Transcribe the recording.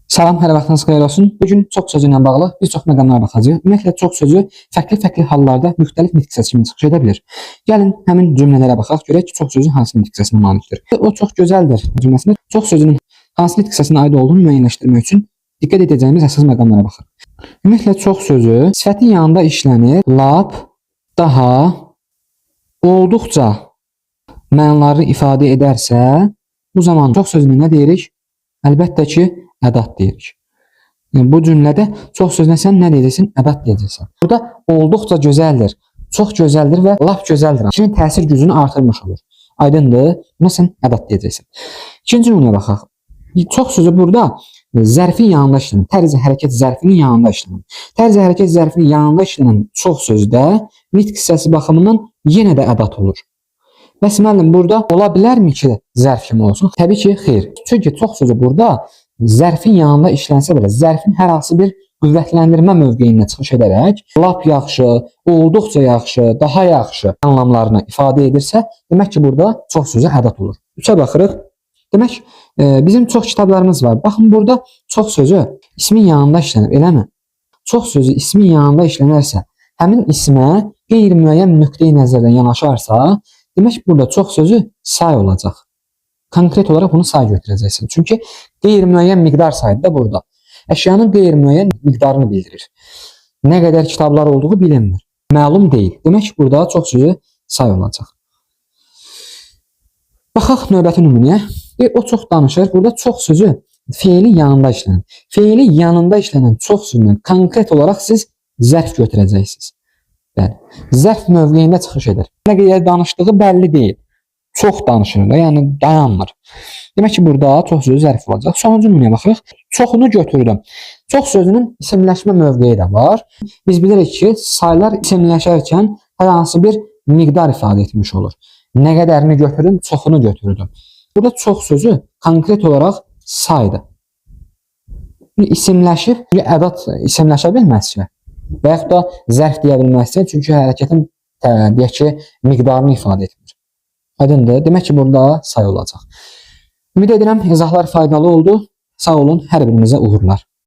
Salam, hər vaxtınız xeyir olsun. Bugün çox sözü ilə bağlı bir çox məqamlara baxacağıq. Ümumiyyətlə çox sözü fərqli hallarda müxtəlif nitq səsi kimi çıxış edə bilir. Gəlin həmin cümlələrə baxaq, görək ki, çox sözü hansı nitq səsinə malikdir. O çox gözəldir cümləsində çox sözünün hansı nitq səsinə aid olduğunu müəyyənləşdirmək üçün diqqət edəcəyimiz əsas məqamlara baxaq. Ümumiyyətlə çox sözü sifətin yanında işlənir, lap, daha, olduqca mənaları ifadə edərsə, bu zaman çox sözünü nə deyirik? Əlbəttə ki, ədat deyirik. Yəni, bu cümlədə çox sözünə sən nə deyəcəksən? Ədat deyəcəksən. Burada olduqca gözəldir, çox gözəldir və lap gözəldir kimi təsir gücünü artırmış olur. Aydındır? Buna sən ədat deyəcəksən. İkinci cümləyə baxaq. Çox sözü burada zərfin yanında işlənir. Tərzi hərəkət zərfinin yanında işlənir. Tərzi hərəkət zərfinin yanında işlənən çox sözdə nitq hissəsi baxımından yenə də ədat olur. Bəs müəllim, burada ola bilərmi ki, zərf kimi olsun? Təbii ki, xeyr. Çünki çox sözü burada zərfin yanında işlənsə belə, zərfin hər hansı bir qüvvətləndirmə mövqeyinə çıxış edərək, lap yaxşı, olduqca yaxşı, daha yaxşı anlamlarını ifadə edirsə, demək ki, burada çox sözü ədat olur. Üçə baxırıq. Demək, bizim çox kitablarımız var. Baxın, burada çox sözü ismin yanında işlənir, eləmi? Çox sözü ismin yanında işlənərsə, həmin ismə qeyri-müəyyən nöqteyi nəzərdən yanaşarsa, demək, burada çox sözü say olacaq. Konkret olaraq bunu say götürəcəksin. Çünki qeyri-müəyyən miqdar saydı da burada. Əşyanın qeyri-müəyyən miqdarını bildirir. Nə qədər kitablar olduğu bilinmir. Məlum deyil. Demək, burada çox sözü say olacaq. Baxaq növbəti nümunəyə. O çox danışır. Burada çox sözü feili yanında işlənir. Feili yanında işlənən çox sözündən konkret olaraq siz zərf götürəcəksiniz. Bəli. Zərf mövqeyində çıxış edir. Nə qədər danışdığı bəlli deyil. Çox danışır da, yəni dayanmır. Demək ki, burada çox sözü zərf olacaq. Sonuncu nümunəyə baxırıq. Çoxunu götürdüm. Çox sözünün isimləşmə mövqeyi də var. Biz bilirik ki, saylar isimləşərkən hər hansı bir miqdar ifadə etmiş olur. Nə qədərini götürdüm, çoxunu götürdüm. Burada çox sözü konkret olaraq saydı. İsimləşir, ədat isimləşə bilməz ki. Və yaxud da zərf deyə bilməzsə, çünki hərəkətin deyək ki, miqdarını ifadə etmir. Aydındır? Demək ki, burada say olacaq. Ümid edirəm, izahlar faydalı oldu. Sağ olun, hər birinizə uğurlar.